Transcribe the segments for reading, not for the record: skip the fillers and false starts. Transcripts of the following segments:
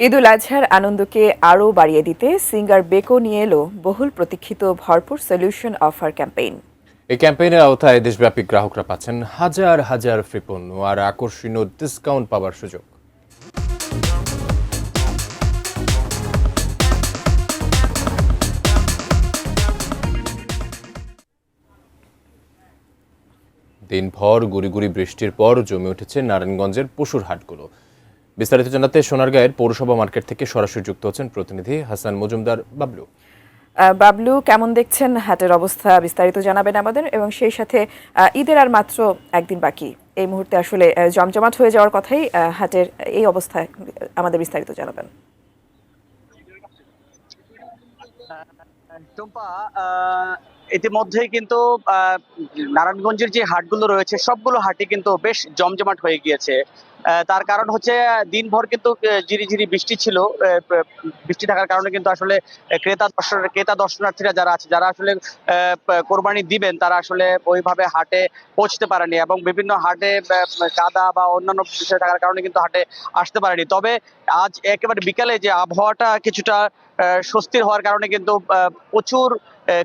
ঈদুল আজহার আনন্দকে আরও বাড়িয়ে দিতে সিঙ্গার বেকো নিয়ে এলো বহুল প্রতীক্ষিত ভরপুর সলিউশন অফার ক্যাম্পেইন। এই ক্যাম্পেইনের আওতায় দেশব্যাপী গ্রাহকরা পাচ্ছেন হাজার হাজার ফ্রি পণ্য আর আকর্ষণীয় ডিসকাউন্ট পাওয়ার সুযোগ। দিনভর গুড়ি গুড়ি বৃষ্টির পর জমে উঠেছে নারায়ণগঞ্জের পশুর হাটগুলো। বিস্তারিত জানাতে সোনারগাঁয়ের পৌরসভা মার্কেট থেকে সরাসরি যুক্ত হচ্ছেন প্রতিনিধি হাসান মজুমদার বাবলু। বাবলু, কেমন দেখছেন হাটের অবস্থা? বিস্তারিত জানাবেন আমাদের, এবং সেই সাথে ঈদের আর মাত্র একদিন বাকি, এই মুহূর্তে আসলে জমজমাট হয়ে যাওয়ার কথাই, হাটের এই অবস্থায় আমাদের বিস্তারিত জানাবেন। টুম্পা, ইতিমধ্যেই কিন্তু নারায়ণগঞ্জের যে হাটগুলো রয়েছে সবগুলো হাটই কিন্তু বেশ জমজমাট হয়ে গিয়েছে। তার কারণ হচ্ছে দিনভর কিন্তু ঝিরিঝিরি বৃষ্টি ছিল। বৃষ্টি থাকার কারণে কিন্তু আসলে ক্রেতা দর্শনার্থীরা যারা আছে, যারা আসলে কোরবানি দিবেন, তারা আসলে ওইভাবে হাটে পৌঁছতে পারেনি এবং বিভিন্ন হাটে কাদা বা অন্যান্য বিষয় থাকার কারণে কিন্তু হাটে আসতে পারেনি। তবে আজ একেবারে বিকালে যে আবহাওয়াটা কিছুটা স্বস্তির হওয়ার কারণে কিন্তু প্রচুর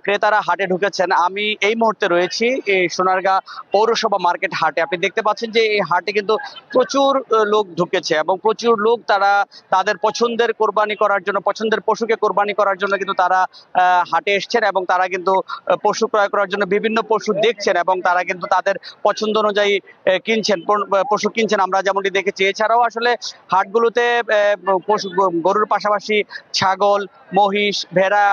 ক্রেতারা হাটে ঢুকেছেন। আমি এই মুহূর্তে রয়েছি এই সোনারগাঁ পৌরসভা মার্কেট হাটে। আপনি দেখতে পাচ্ছেন যে এই হাটে কিন্তু প্রচুর লোক ঢুকেছে এবং প্রচুর লোক তারা তাদের পছন্দের কোরবানি করার জন্য, পছন্দের পশুকে কোরবানি করার জন্য কিন্তু তারা হাটে এসছেন এবং তারা কিন্তু পশু ক্রয় করার জন্য বিভিন্ন পশু দেখছেন এবং তারা কিন্তু তাদের পছন্দ অনুযায়ী পশু কিনছেন, আমরা যেমনটি দেখেছি। এছাড়াও আসলে হাটগুলোতে পশু গরুর পাশাপাশি ছাগল, মহিষ, ভেড়া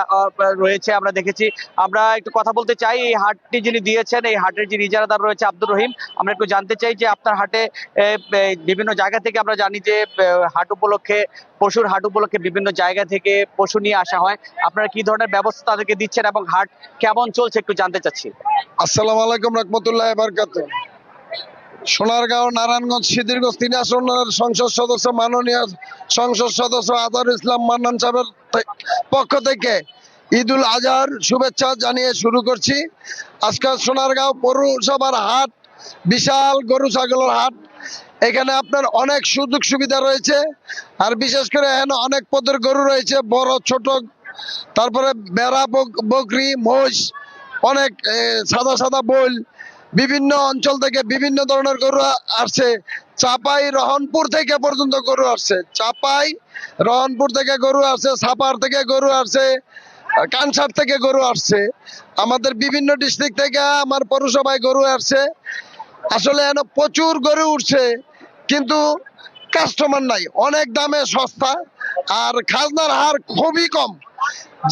রয়েছে আমরা দেখেছি। আমরা একটু কথা বলতে চাই এই হাটটি যিনি দিয়েছেন, এই হাটের যিনি ইজারাদার রয়েছে আব্দুর রহিম। আমরা একটু জানতে চাই যে আপনার হাটে বিভিন্ন জায়গা থেকে, আমরা জানি যে হাট উপলক্ষে, পশুর হাট উপলক্ষে বিভিন্ন জায়গা থেকে পশু নিয়ে আসা হয়, আপনারা কি ধরনের ব্যবস্থা তাদেরকে দিচ্ছেন এবং হাট কেমন চলছে একটু জানতে চাচ্ছি। আসসালামু আলাইকুম রহমতুল্লাহ বারকাতুহু। সোনারগাঁও নারায়ণগঞ্জ সিদ্ধিরগঞ্জ 3 আসনের সংসদ সদস্য, মাননীয় সংসদ সদস্য আজহারুল ইসলাম মান্নান সাহেবের পক্ষ থেকে ঈদুল আজহার শুভেচ্ছা জানিয়ে শুরু করছি। আজকে সোনারগাঁও পৌরসভার হাট বিশাল গরু ছাগলের হাট। এখানে আপনার অনেক সুযোগ সুবিধা রয়েছে, আর বিশেষ করে এখানে অনেক পদের গরু রয়েছে, বড় ছোট, তারপরে বেড়া, বকরি, মহিষ, অনেক সাদা সাদা বল, বিভিন্ন অঞ্চল থেকে বিভিন্ন ধরনের গরু আসছে। চাপাই রহনপুর থেকে পর্যন্ত গরু আসছে, চাপাই রহনপুর থেকে গরু আসছে, সাপার থেকে গরু আসছে, কানসার থেকে গরু আসছে, আমাদের বিভিন্ন ডিস্ট্রিক্ট থেকে আমার পৌরসভায় গরু আসছে। আসলে প্রচুর গরু উঠছে, কিন্তু কাস্টমার নাই, অনেক দামে সস্তা, আর খাজনার হার খুবই কম।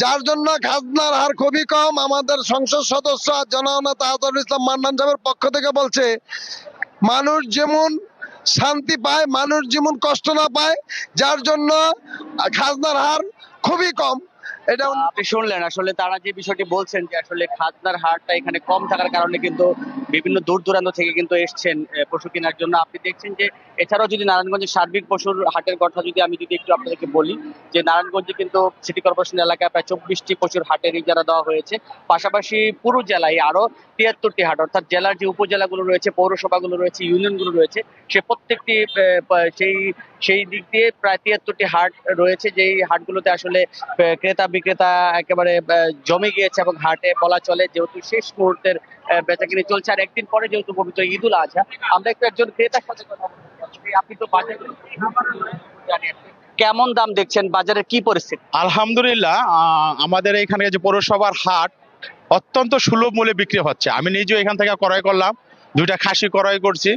যার জন্য খাজনার হার খুবই কম, আমাদের সংসদ সদস্য জননেতা আজহারুল ইসলাম মান্নান সাহেবের পক্ষ থেকে বলছে, মানুষ যেমন শান্তি পায়, মানুষ যেমন কষ্ট না পায়, যার জন্য খাজনার হার খুবই কম। এটা আপনি শুনলেন আসলে তারা যে বিষয়টি বলছেন যে আসলে খাজনার হারটা এখানে কম থাকার কারণে কিন্তু বিভিন্ন দূর দূরান্ত থেকে কিন্তু এসছেন পশু কেনার জন্য। আপনি দেখছেন যে এছাড়াও যদি নারায়ণগঞ্জের সার্বিক পশুর হাটের কথা আমি যদি একটু আপনাদেরকে বলি, যে নারায়ণগঞ্জে কিন্তু সিটি কর্পোরেশন এলাকায় প্রায় 24টি পশুর হাটের ইজারা দেওয়া হয়েছে। পাশাপাশি পুরো জেলায় আরো 73টি হাট, অর্থাৎ জেলার যে উপজেলাগুলো রয়েছে, পৌরসভাগুলো রয়েছে, ইউনিয়নগুলো রয়েছে, সে প্রত্যেকটি সেই দিক দিয়ে প্রায় 73টি হাট রয়েছে, যেই হাটগুলোতে আসলে ক্রেতা বিক্রেতা একেবারে জমে গিয়েছে এবং হাটে বলা চলে যেহেতু শেষ মুহূর্তের বেচাকিনি চলছে। আর একদিন পরে যেহেতু পবিত্র ঈদুল আজহা, আমরা একটু একজন ক্রেতার সাথে কথা বলতে চাচ্ছি। আপনি তো বাজারে জানেন, কেমন দাম দেখছেন, বাজারের কি পরিস্থিতি? আলহামদুলিল্লাহ, আমাদের এখানে যে পৌরসভার হাট অত্যন্ত সুলভ মূল্যে বিক্রি হচ্ছে। আমি নিজেও এখান থেকে ক্রয় করলাম, 2টা খাসি ক্রয় করছি।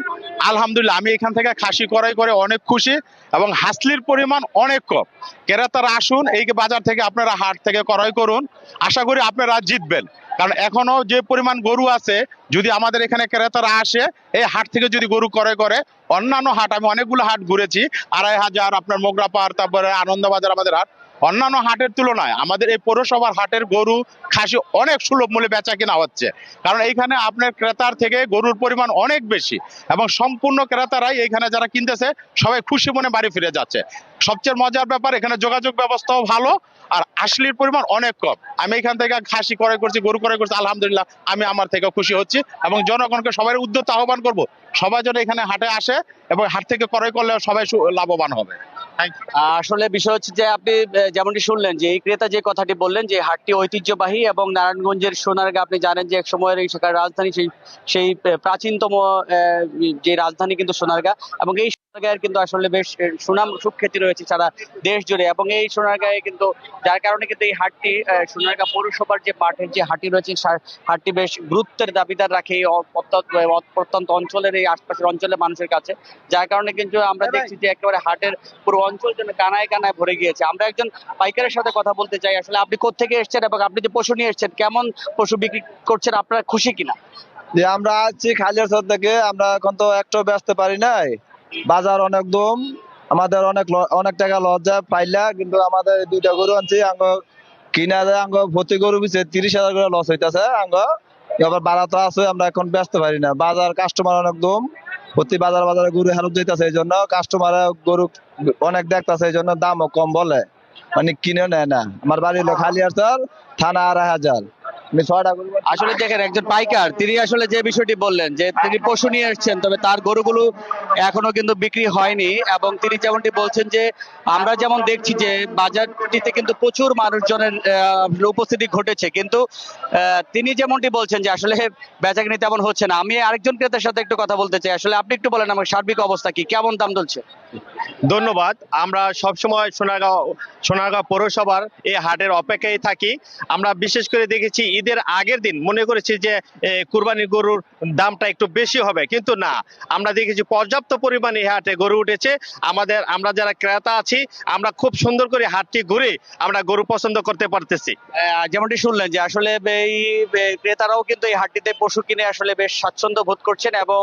আলহামদুলিল্লাহ, আমি এখান থেকে খাসি ক্রয় করে অনেক খুশি এবং হাসলির পরিমাণ অনেক কম। ক্রেতারা আসুন, এই বাজার থেকে আপনারা হাট থেকে ক্রয় করুন, আশা করি আপনারা জিতবেন। কারণ এখনো যে পরিমাণ গরু আছে, যদি আমাদের এখানে ক্রেতারা আসে এই হাট থেকে যদি গরু ক্রয় করে, অন্যান্য হাট, আমি অনেকগুলো হাট ঘুরেছি, 2500 আপনার মোগরাপাড়, তারপরে আনন্দবাজার, আমাদের হাট অন্যান্য হাটের তুলনায় আমাদের এই পৌরসভার হাটের গরু খাসি অনেক সুলভ মূল্যে বেচা কিনা হচ্ছে। কারণ এইখানে আপনার ক্রেতার থেকে গরুর পরিমাণ অনেক বেশি এবং সম্পূর্ণ ক্রেতারাই এখানে যারা কিনতেছে সবাই খুশি মনে বাড়ি ফিরে যাচ্ছে। সবচেয়ে মজার ব্যাপার, এখানে যোগাযোগ ব্যবস্থাও ভালো আর আসলির পরিমাণ অনেক কম। আমি এখান থেকে খাসি ক্রয় করছি, গরু ক্রয় করছি, আলহামদুলিল্লাহ আমি আমার থেকে খুশি হচ্ছি এবং জনগণকে সবাই উদ্যোক্তা আহ্বান করবো, সবাই যেন এখানে হাটে আসে এবং হাট থেকে ক্রয় করলে সবাই লাভবান হবে। আসলে বিষয় হচ্ছে যে আপনি যেমনটি শুনলেন যে এই ক্রেতা যে কথাটি বললেন যে হাটটি ঐতিহ্যবাহী এবং নারায়ণগঞ্জের সোনারগাঁ আপনি জানেন যে এক সময়ের এই সেখানে রাজধানী সেই প্রাচীনতম যে রাজধানী কিন্তু সোনারগাঁ, এবং এই সোনারগাঁয়ের কিন্তু আসলে বেশ সুনাম সুখ্যাতি রয়েছে সারা দেশ জুড়ে। এবং এই সোনারগাঁয়ে কিন্তু যার কারণে কিন্তু এই হাটটি সোনারগাঁ পৌরসভার যে মাঠের যে হাটটি রয়েছে হাটটি বেশ গুরুত্বের দাবিদার রাখে এই প্রত্যন্ত অঞ্চলের এই আশপাশের অঞ্চলের মানুষের কাছে, যার কারণে কিন্তু আমরা দেখছি যে একেবারে হাটের পুরো অঞ্চল যেন কানায় কানায় ভরে গিয়েছে। আমরা একজন পাইকারের সাথে কথা বলতে চাই, আসলে আপনি কোত্থেকে এসেছেন এবং আপনি যে পশু নিয়ে এসেছেন কেমন পশু বিক্রি করছেন, আপনারা খুশি কিনা? যে আমরা আছি খালিয়ারচর থেকে, আমরা এখন তো একটু বেচতে পারি নাই, বাজার অনেক দম, আমাদের অনেক টাকা লস যায় পাইলা, কিন্তু আমাদের 2টা গরু আনছি, আঙ্গ কিনা যায় আঙ্গ ভর্তি গরু বিছে 30,000 করে লস হইতেছে আঙ্গ, আবার বাড়া তো আছে, আমরা এখন বেচতে পারি না, বাজার কাস্টমার অনেক দম, প্রতি বাজারে গরু হেরত দিতেছে, এই জন্য কাস্টমার গরু অনেক দেখতেছে, এই জন্য দামও কম বলে, মানে কিনে নেয় না। আমার বাড়ি হলো খালিয়ারচর, থানা 2,500। আসলে দেখেন একজন পাইকার তিনি আসলে যে বিষয়টি বললেন যে তিনি পশু নিয়ে এসেছেন, তবে তার গরুগুলো এখনো কিন্তু বিক্রি হয়নি, এবং তিনি যেমনটি বলছেন যে আমরা যেমন দেখছি যে বাজারটিতে কিন্তু প্রচুর মানুষজনের উপস্থিতি ঘটেছে, কিন্তু তিনি যেমনটি বলছেন যে আসলে বেচাকেনি তেমন হচ্ছে না। আমি আরেকজন ক্রেতার সাথে একটু কথা বলতে চাই, আসলে আপনি একটু বলেন আমার সার্বিক অবস্থা কি, কেমন দাম চলছে? ধন্যবাদ। আমরা সবসময় সোনারগাঁও পৌরসভার এই হাটের অপেক্ষায় থাকি। আমরা বিশেষ করে দেখেছি ঈদের আগের দিন মনে করেছি যে কুরবানির গরুর দামটা একটু বেশি হবে, কিন্তু না, আমরা দেখেছি পর্যাপ্ত পরিমাণে এই হাটে গরু উঠেছে। আমরা যারা ক্রেতা আছি আমরা খুব সুন্দর করে হাটটি ঘুরে আমরা গরু পছন্দ করতে পারতেছি। যেমনটি শুনলেন যে আসলে এই ক্রেতারাও কিন্তু এই হাটটিতে পশু কিনে আসলে বেশ স্বাচ্ছন্দ্য বোধ করছেন, এবং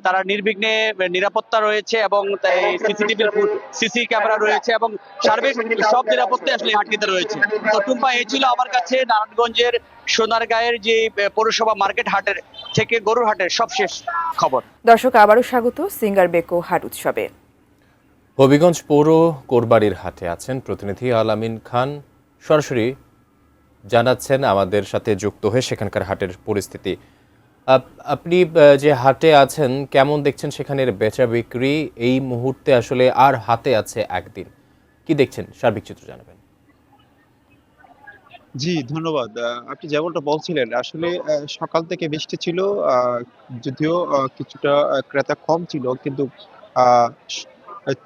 তারা নির্বিঘ্নে নিরাপত্তা রয়েছে, এবং সিসি ক্যামেরা রয়েছে, এবং সার্বিক সব নিরাপত্তা আসলে হাটটিতে রয়েছে। তো টুম্পা, এই ছিল আমার কাছে নারায়ণগঞ্জের সোনারগাঁয়ের যে পৌরসভা মার্কেট হাটের থেকে গরুর হাটের সবশেষ খবর। দর্শক, আবারও স্বাগত সিঙ্গার বেকো হাট উৎসবে। হবিগঞ্জ পৌর কোরবাড়ির হাটে আছেন প্রতিনিধি আলামিন খান, সরাসরি জানাচ্ছেন আমাদের সাথে যুক্ত হয়ে সেখানকার হাটের পরিস্থিতি। আপনি যে হাটে আছেন কেমন দেখছেন সেখানের বেচা বিক্রি? এই মুহূর্তে আসলে আর হাতে আছে একদিন, কি দেখছেন সার্বিক চিত্র জানাবেন। জি ধন্যবাদ। আপনি যেমনটা বলছিলেন আসলে সকাল থেকে বৃষ্টি ছিল, যদিও কিছুটা ক্রেতা কম ছিল, কিন্তু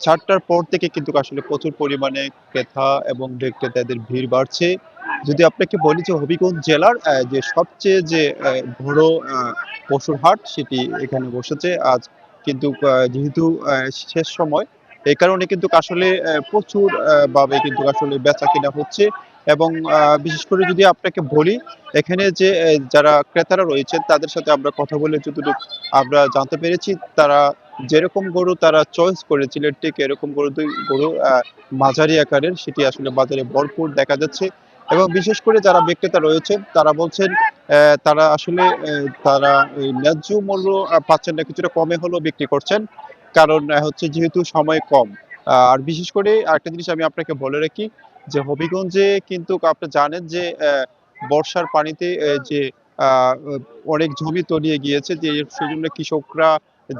4টার পর থেকে কিন্তু আসলে প্রচুর পরিমাণে ক্রেতা এবং বিক্রেতাদের ভিড় বাড়ছে। যদি আপনাকে বলি যে হবিগঞ্জ জেলার যে সবচেয়ে যে বড় পশুর হাট সেটি এখানে বসেছে আজ, কিন্তু যেহেতু শেষ সময় এই কারণে কিন্তু আসলে প্রচুর ভাবে কিন্তু আসলে বেচা কিনা হচ্ছে। এবং বিশেষ করে যদি আপনাকে বলি এখানে যে যারা ক্রেতারা রয়েছেন তাদের সাথে আমরা কথা বলে যতটুকু আমরা জানতে পেরেছি, তারা যেরকম গরু তারা চয়েস করেছিলেন ঠিক এরকম গরু মাঝারি আকারের সেটি আসলে বাজারে ভরপুর দেখা যাচ্ছে। এবং বিশেষ করে যারা বিক্রেতা রয়েছেন তারা বলছেন তারা আসলে তারা ন্যায্য মূল্য পাচ্ছেন না, কিছুটা কমে হলেও বিক্রি করছেন, কারণ হচ্ছে যেহেতু সময় কম। আর বিশেষ করে আরেকটা জিনিস আমি আপনাকে বলে রাখি যে হবিগঞ্জে কিন্তু আপনি জানেন যে বর্ষার পানিতে যে অনেক জমি তলিয়ে গিয়েছে, যে সেই জন্য কৃষকরা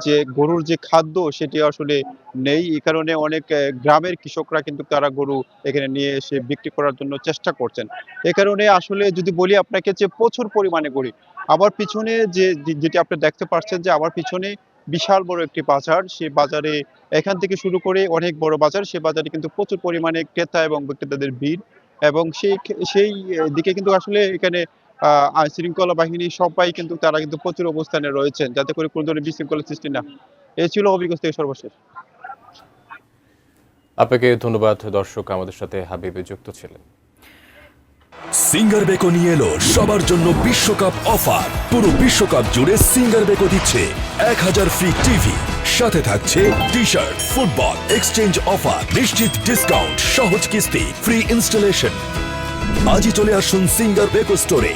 যে গরুর যে খাদ্য সেটি আসলে নেই, এই কারণে অনেক গ্রামের কৃষকরা কিন্তু তারা গরু এখানে নিয়ে এসে বিক্রি করার জন্য চেষ্টা করছেন। এ কারণে আসলে যদি বলি আপনাকে যে প্রচুর পরিমাণে গরু, আমার পিছনে যেটি আপনি দেখতে পাচ্ছেন যে আমার পিছনে বিশাল বড় একটি বাজার, সেই বাজারে এখান থেকে শুরু করে অনেক বড় বাজার, সে বাজারে কিন্তু প্রচুর পরিমাণে ক্রেতা এবং বিক্রেতাদের ভিড়। এবং সেই দিকে কিন্তু আসলে এখানে আইন শৃঙ্খলা বাহিনী সবাই কিন্তু তারা কিন্তু প্রচুর অবস্থানে রয়েছেন যাতে করে কোনো ধরনের বিশৃঙ্খলা সৃষ্টি না। এই ছিল অভিজ্ঞতা থেকে সর্বশেষ। আপনাকে ধন্যবাদ। দর্শক, আমাদের সাথে হাবিবে যুক্ত ছিলেন। সিঙ্গার বেকো নিয়ে এলো সবার জন্য বিশ্বকাপ অফার। পুরো বিশ্বকাপ জুড়ে সিঙ্গার বেকো দিচ্ছে 1000 ফ্রি টিভি, সাথে থাকছে T shirt, football exchange offer, নিশ্চিত ডিসকাউন্ট, সহজ কিস্তি, ফ্রি ইনস্টলেশন। আজই চলে আসুন সিঙ্গার বেকো স্টোরে,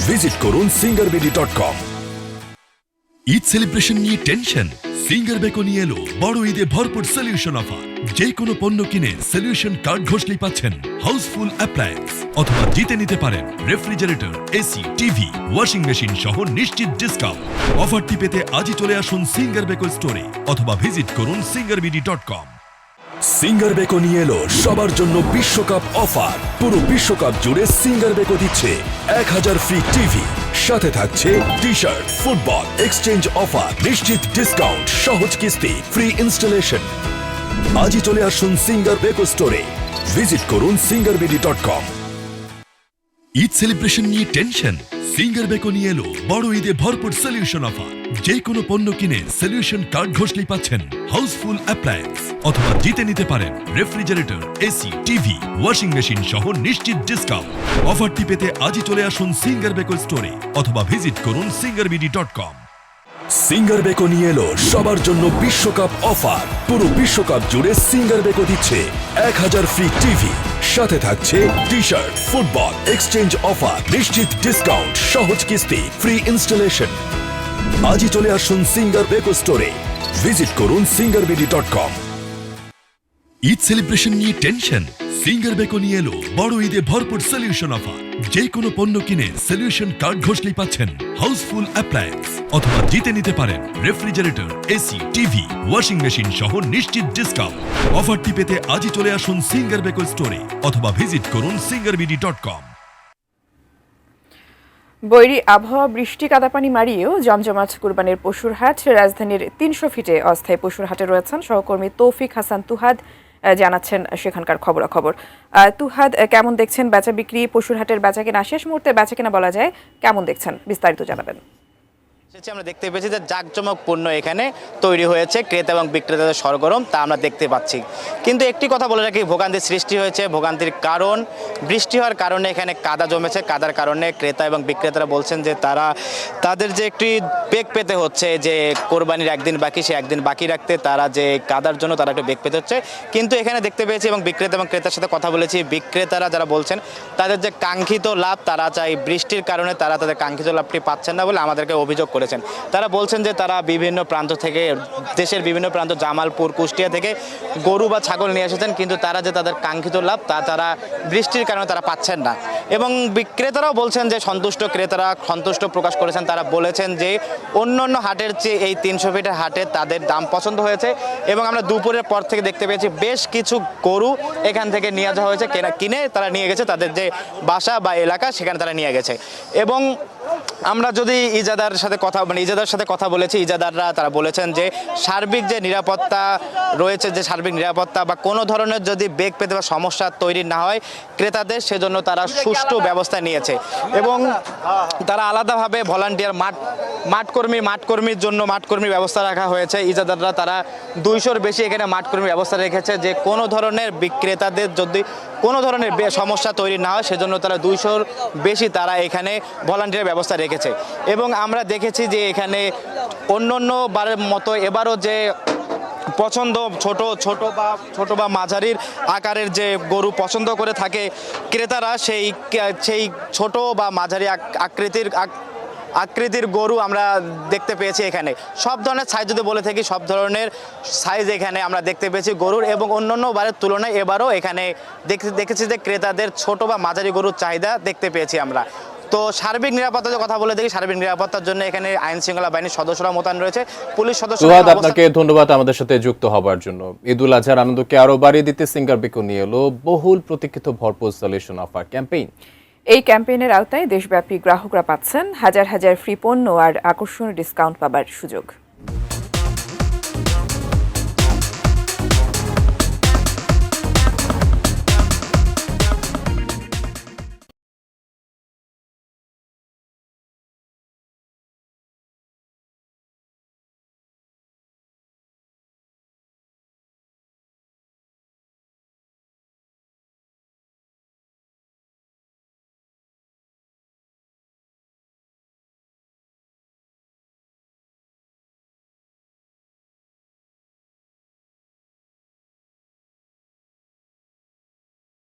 ভিজিট করুন singarBD.com। ঈদ সেলিব্রেশন নিয়ে টেনশন? সিঙ্গার বেকো নিয়ে এলো বড় ঈদে ভরপুর সলিউশন অফার। যে কোনো পণ্য কিনে সলিউশন কার্ড ঘষলেই পাচ্ছেন হাউসফুল অ্যাপ্লায়েন্স, অথবা জিতে নিতে পারেন refrigerator, AC, TV, washing machine সহ নিশ্চিত ডিসকাউন্ট। অফারটি পেতে আজই চলে আসুন সিঙ্গার বেকো স্টোরে অথবা ভিজিট করুন singarBD.com। সিঙ্গার বেকো নিয়ে এলো সবার জন্য বিশ্বকাপ অফার। পুরো বিশ্বকাপ জুড়ে সিঙ্গার বেকো দিচ্ছে 1000 ফ্রি টিভি, সাথে থাকছে T shirt, football, exchange offer, নিশ্চিত ডিসকাউন্ট, সহজ কিস্তি, ফ্রি ইনস্টলেশন। আজই চলে আসুন সিঙ্গার বেকো স্টোরে, ভিজিট করুন singarBD.com। ঈদ সেলিব্রেশন নিয়ে টেনশন? সিঙ্গার বেকো নিয়ে এলো বড় ঈদে ভরপুর সলিউশন অফার। যে কোনো পণ্য কিনে সলিউশন কার্ড ঘষলেই পাচ্ছেন হাউসফুল অ্যাপ্লায়েন্স, অথবা জিতে নিতে পারেন refrigerator, AC, TV, washing machine সহ নিশ্চিত ডিসকাউন্ট। অফারটি পেতে আজই চলে আসুন সিঙ্গার বেকো স্টোরে অথবা ভিজিট করুন singarBD.com। সিঙ্গার বেকো নিয়ে এলো সবার জন্য বিশ্বকাপ অফার। পুরো বিশ্বকাপ জুড়ে সিঙ্গার বেকো দিচ্ছে 1000 ফ্রি টিভি, সাথে থাকছে T shirt, football, exchange offer, নিশ্চিত ডিসকাউন্ট, সহজ কিস্তি, ফ্রি ইনস্টলেশন। আজই চলে আসুন সিঙ্গার বেকো স্টোরে, ভিজিট করুন singarBD.com। ঈদ সেলিব্রেশন নিয়ে টেনশন? সিঙ্গার বেকো নিয়ে এলো বড় ঈদে ভরপুর সলিউশন অফার। যে কোনো পণ্য কিনে সলিউশন কার্ড ঘষলেই পাচ্ছেন হাউসফুল অ্যাপ্লায়েন্স, অথবা জিতে নিতে পারেন refrigerator, AC, TV, washing machine সহ নিশ্চিত ডিসকাউন্ট। অফারটি পেতে আজই চলে আসুন সিঙ্গার বেকো স্টোরে অথবা ভিজিট করুন singarBD.com। বৈরী আবহাওয়া, বৃষ্টি, কাদাপানি মারিয়েও জমজমাট কুরবানির পশুর হাট। রাজধানীর 300 ফিটে অস্থায়ী পশুর হাটে রয়েছেন সহকর্মী তৌফিক হাসান তুহাদ, জানাচ্ছেন সেখানকার খবরাখবর। তুহাদ, কেমন দেখছেন বেচা বিক্রি? পশুর হাটের বেচা কেনা শেষ মুহূর্তে বেচা কেনা বলা যায়, কেমন দেখছেন বিস্তারিত জানাবেন। আমরা দেখতে পেয়েছি যে জাঁকজমকপূর্ণ এখানে তৈরি হয়েছে, ক্রেতা এবং বিক্রেতাদের সরগরম তা আমরা দেখতে পাচ্ছি। কিন্তু একটি কথা বলে রাখি, ভোগান্তির সৃষ্টি হয়েছে। ভোগান্তির কারণ বৃষ্টি হওয়ার কারণে এখানে কাদা জমেছে। কাদার কারণে ক্রেতা এবং বিক্রেতারা বলছেন যে তাদের যে একটি বেগ পেতে হচ্ছে, যে কোরবানির একদিন বাকি, সে একদিন বাকি রাখতে তারা যে কাদার জন্য তারা একটু বেগ পেতে হচ্ছে। কিন্তু এখানে দেখতে পেয়েছি এবং বিক্রেতা এবং ক্রেতার সাথে কথা বলেছি, বিক্রেতারা যারা বলছেন তাদের যে কাঙ্ক্ষিত লাভ তারা চাই, বৃষ্টির কারণে তারা তাদের কাঙ্ক্ষিত লাভটি পাচ্ছেন না বলে আমাদেরকে অভিযোগ করেছেন। তারা বলছেন যে তারা বিভিন্ন প্রান্ত থেকে, দেশের বিভিন্ন প্রান্ত, জামালপুর, কুষ্টিয়া থেকে গরু বা ছাগল নিয়ে এসেছেন, কিন্তু তারা যে তাদের কাঙ্ক্ষিত লাভ তারা বৃষ্টির কারণে তারা পাচ্ছেন না। এবং বিক্রেতারাও বলছেন যে ক্রেতারা সন্তুষ্ট প্রকাশ করেছেন। তারা বলেছেন যে অন্য হাটের চেয়ে এই 300 ফিটের হাটে তাদের দাম পছন্দ হয়েছে। এবং আমরা দুপুরের পর থেকে দেখতে পেয়েছি বেশ কিছু গরু এখান থেকে নিয়ে যাওয়া হয়েছে, কিনে তারা নিয়ে গেছে তাদের যে বাসা বা এলাকা, সেখানে তারা নিয়ে গেছে। এবং আমরা যদি ইজাদার সাথে কথা বলেছি, ইজাদাররা তারা বলেছেন যে সার্বিক যে নিরাপত্তা রয়েছে, যে সার্বিক নিরাপত্তা বা কোনো ধরনের যদি বেগ পেতে বা সমস্যা তৈরি না হয় ক্রেতাদের, সেজন্য তারা সুষ্ঠু ব্যবস্থা নিয়েছে। এবং তারা আলাদাভাবে ভলান্টিয়ার মাঠকর্মীর জন্য মাঠকর্মীর ব্যবস্থা রাখা হয়েছে। ইজাদাররা তারা 200-র বেশি এখানে মাঠকর্মীর ব্যবস্থা রেখেছে, যে কোনো ধরনের বিক্রেতাদের যদি কোনো ধরনের সমস্যা তৈরি না হয় সেজন্য তারা 200-র বেশি তারা এখানে ভলান্টিয়ার ব্যবস্থা রেখেছে। এবং আমরা দেখেছি যে এখানে অন্য বারের মতো এবারও যে পছন্দ ছোট বা মাঝারির আকারের যে গরু পছন্দ করে থাকে ক্রেতারা, সেই ছোট বা মাঝারি আকৃতির গরু আমরা দেখতে পেয়েছি। এখানে সব ধরনের সাইজ যদি বলে থাকি, সব ধরনের সাইজ এখানে আমরা দেখতে পেয়েছি গরুর। এবং অন্যান্য বারের তুলনায় এবারও এখানে দেখেছি যে ক্রেতাদের ছোট বা মাঝারি গরুর চাহিদা দেখতে পেয়েছি আমরা। তো সার্বিক নিরাপত্তার কথা বলে দেখি, সার্বিক নিরাপত্তার জন্য এখানে আইন শৃঙ্খলা বাহিনীর সদস্যরা মোতায়েন রয়েছে, পুলিশ সদস্য। আপনাকে ধন্যবাদ আমাদের সাথে যুক্ত হবার জন্য। ঈদুল আজহার আনন্দকে আরো বাড়িয়ে দিতে সিঙ্গার বেকো নিয়ে এলো বহুল প্রতীক্ষিত ভরপুর সলিউশন অফার ক্যাম্পেইন। এই ক্যাম্পেইনের আওতায় দেশব্যাপী গ্রাহকরা পাচ্ছেন হাজার হাজার ফ্রি পণ্য আর আকর্ষণীয় ডিসকাউন্ট পাবার সুযোগ।